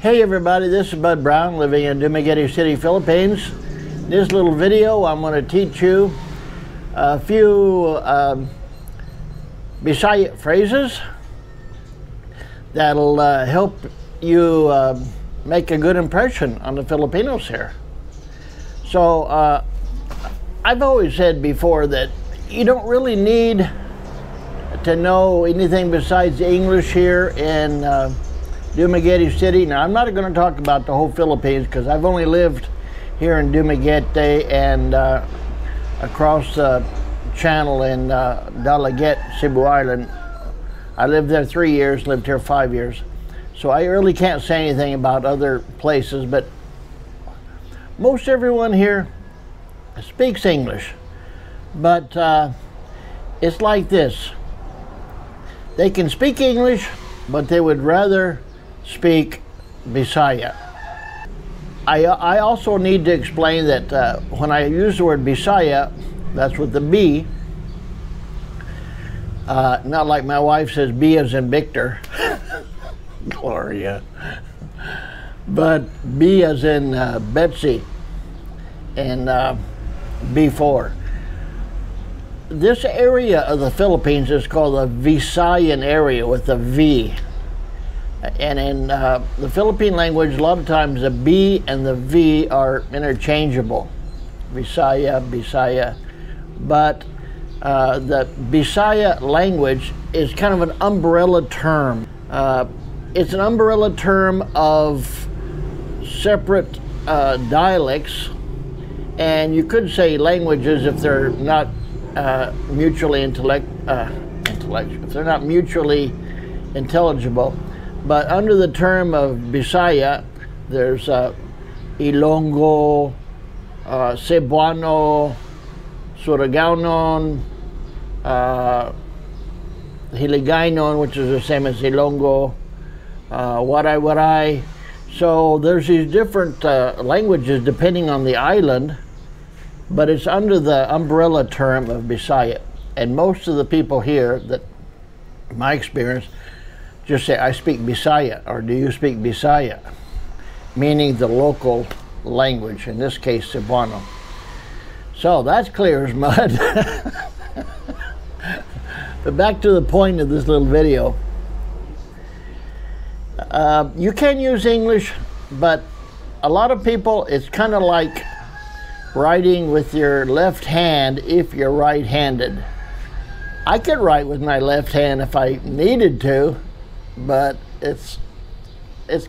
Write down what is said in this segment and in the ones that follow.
Hey everybody, this is Bud Brown living in Dumaguete City, Philippines. In this little video I'm going to teach you a few Bisaya phrases that'll help you make a good impression on the Filipinos here. So I've always said before that you don't really need to know anything besides English here in Dumaguete City. Now, I'm not going to talk about the whole Philippines because I've only lived here in Dumaguete and across the channel in Dumaguete, Cebu Island. I lived there 3 years, lived here 5 years. So I really can't say anything about other places, but most everyone here speaks English. But it's like this. They can speak English, but they would rather speak Bisaya. I also need to explain that when I use the word Bisaya, that's with the B, not like my wife says B as in Victor, Gloria, but B as in Betsy and B4. This area of the Philippines is called the Visayan area with a V. And in the Philippine language, a lot of times the B and the V are interchangeable. Bisaya, Bisaya. But the Bisaya language is kind of an umbrella term. It's an umbrella term of separate dialects. And you could say languages if they're not mutually if they're not mutually intelligible. But under the term of Bisaya, there's Ilonggo, Cebuano, Surigao, Hiligaynon, which is the same as Ilonggo, Waray. So there's these different languages depending on the island, but it's under the umbrella term of Bisaya. And most of the people here, that in my experience, just say, I speak Bisaya, or do you speak Bisaya? Meaning the local language, in this case, Cebuano. So that's clear as mud. But back to the point of this little video. You can use English, but a lot of people, it's kind of like writing with your left hand if you're right-handed. I could write with my left hand if I needed to, but it's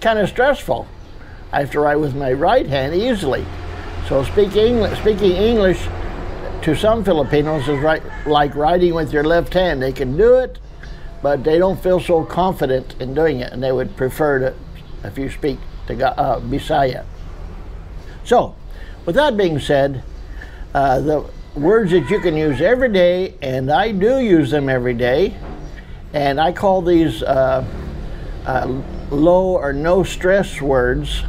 kind of stressful. I have to write with my right hand easily. So speaking English to some Filipinos is like writing with your left hand. They can do it, but they don't feel so confident in doing it, and they would prefer to if you speak to Bisaya. So, with that being said, the words that you can use every day, and I do use them every day, and I call these low or no stress words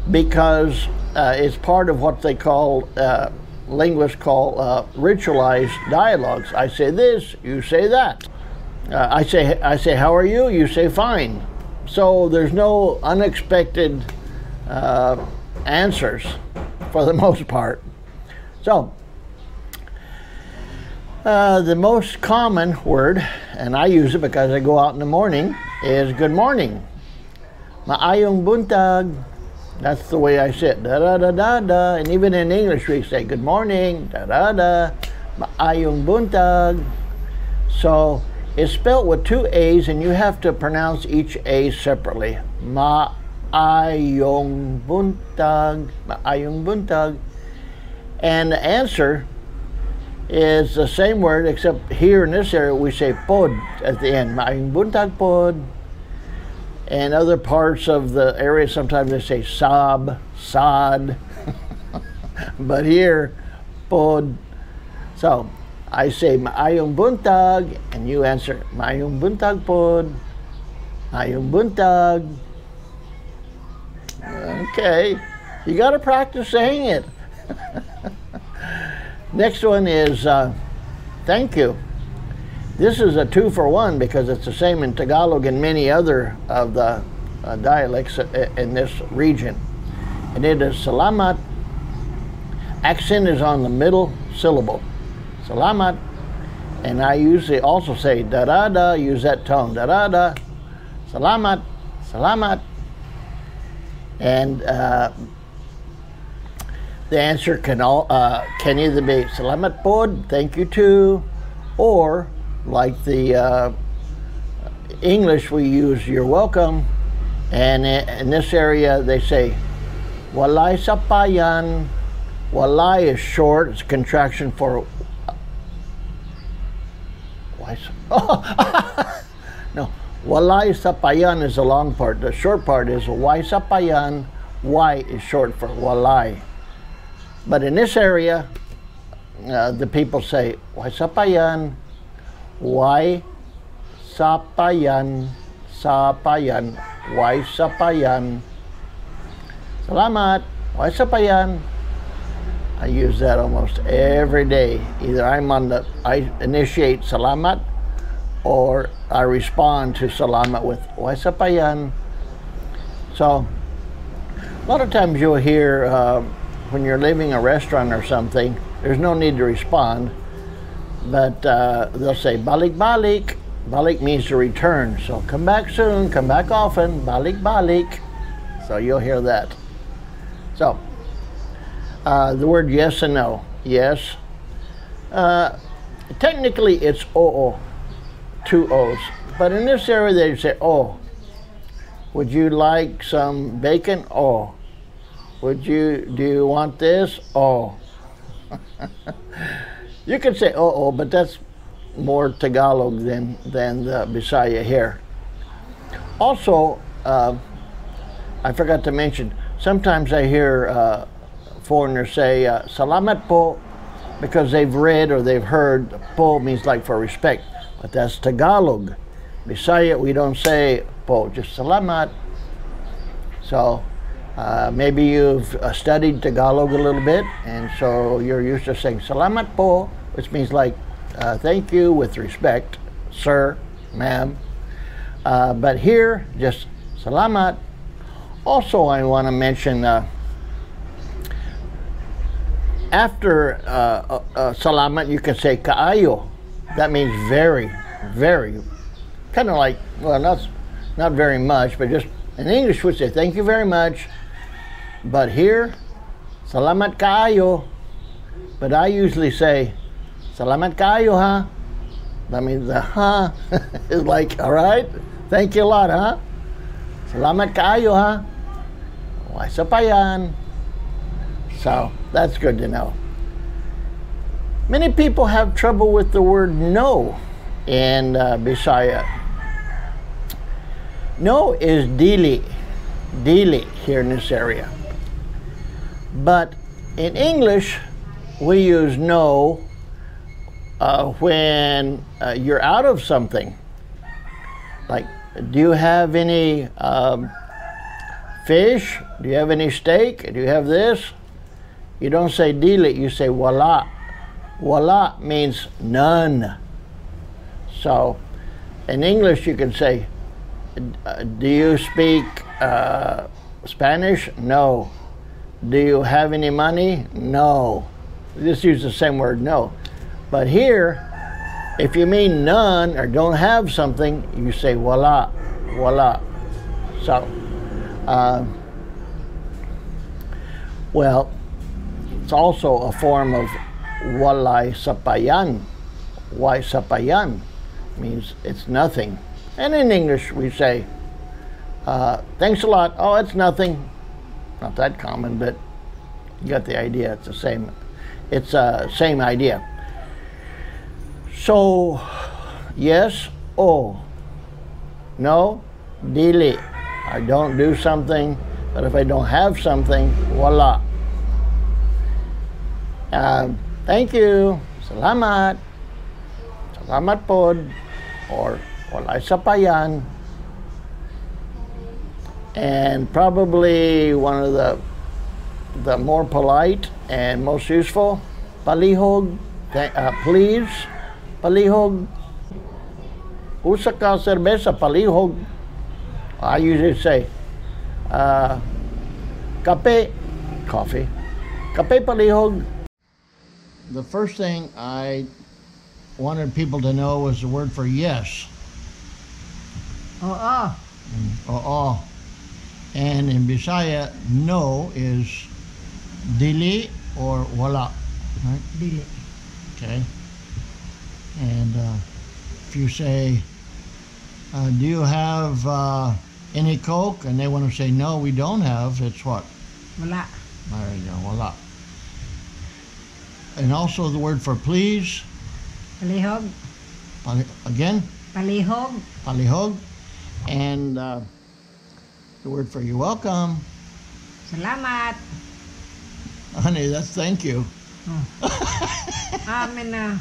because it's part of what they call, linguists call ritualized dialogues. I say this, you say that. I say, how are you? You say fine. So there's no unexpected answers for the most part. So the most common word, and I use it because I go out in the morning, is good morning. Maayong buntag. That's the way I sit. Da da da da da. And even in English we say good morning. Da da da. Maayong buntag. So it's spelled with 2 A's, and you have to pronounce each A separately. Maayong buntag. Maayong buntag. And the answer is the same word, except here in this area we say pod at the end. Maayong buntag pod. And other parts of the area sometimes they say sab, sad. But here, pod. So I say maayong buntag, and you answer maayong buntag pod. Maayong buntag. Okay, you got to practice saying it. Next one is thank you. This is a 2-for-1 because it's the same in Tagalog and many other of the dialects in this region. And it is salamat. Accent is on the middle syllable. Salamat. And I usually also say da-da-da, use that tone. Da-da-da. Salamat. Salamat. And the answer can either be salamat pod, thank you too, or like the English we use you're welcome, and in this area they say walay sapayan. Walay is short, it's a contraction for no, walay sapayan is the long part. The short part is way sapayan. Y is short for walay. But in this area, the people say way sapayan, way sapayan, sapayan, way sapayan. Salamat, way sapayan. I use that almost every day. Either I initiate salamat, or I respond to salamat with way sapayan. So a lot of times you'll hear when you're leaving a restaurant or something, there's no need to respond, but they'll say balik balik. Balik means to return, so come back soon, come back often, balik balik. So you'll hear that. So the word yes and no. Yes. Technically it's oo, two O's, but in this area they say oh. Would you like some bacon? Oh. Do you want this? Oh. You could say oh, but that's more Tagalog than the Bisaya here. Also, I forgot to mention, sometimes I hear foreigners say salamat po, because they've read or they've heard po means like for respect, but that's Tagalog. Bisaya, we don't say po, just salamat. So maybe you've studied Tagalog a little bit, and so you're used to saying salamat po, which means like thank you with respect, sir, ma'am. But here, just salamat. Also, I want to mention after salamat, you can say kaayo. That means very, very, kind of like, well, not very much, but just in English would say thank you very much. But here, salamat kaayo. But I usually say salamat kaayo, ha? That means the ha is like, all right, thank you a lot, huh? Salamat kaayo, ha? Way sapayan. So that's good to know. Many people have trouble with the word no in Bisaya. No is dili, dili here in this area. But in English, we use no when you're out of something. Like, do you have any fish? Do you have any steak? Do you have this? You don't say dili, you say wala. Wala means none. So in English you can say, do you speak Spanish? No. Do you have any money? No. Just use the same word, no. But here, if you mean none or don't have something, you say wala, wala. So, well, it's also a form of walay sapayan. Way sapayan means it's nothing. And in English we say, thanks a lot. Oh, it's nothing. Not that common, but you got the idea. It's the same. It's same idea. So, yes, oh. No, dili. I don't do something, but if I don't have something, voila. Thank you. Salamat. Salamat pod. Or walay sapayan. And probably one of the more polite and most useful, palihog, please, palihog. Usa ka cerveza, palihog. I usually say, kape, coffee. Kape palihog. The first thing I wanted people to know was the word for yes. Oo. Oo. And in Bisaya, no is dili or wala. Right? Dili. Okay. And if you say, do you have any Coke? And they want to say, no, we don't have. It's what? Wala. There you go, wala. And also the word for please. Palihog. Again? Palihog. Palihog. And the word for you're welcome. Salamat. Honey, that's thank you. Amin na.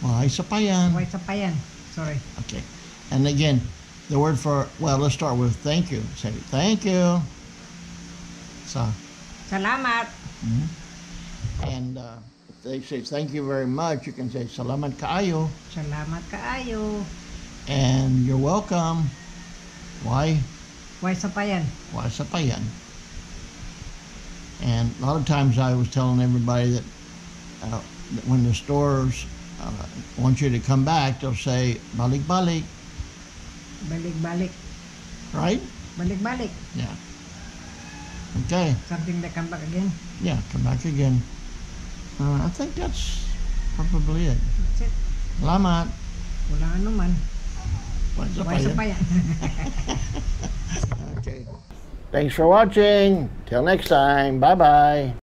Well, isa pa yan. Why sa pa yan? Sorry. Okay. And again, the word for, well, let's start with thank you. Say thank you. So. Salamat. And if they say thank you very much, you can say salamat kaayo. Salamat kaayo. And you're welcome. Why? Why sa pa yan? Why sa pa yan? And a lot of times I was telling everybody that when the stores want you to come back, they'll say balik-balik. Balik-balik. Right? Balik-balik. Yeah. Okay. Something that come back again. Yeah, come back again. I think that's probably it. That's it. Salamat. Wala ano man. Why sa pa yan? Okay. Thanks for watching. Till next time. Bye-bye.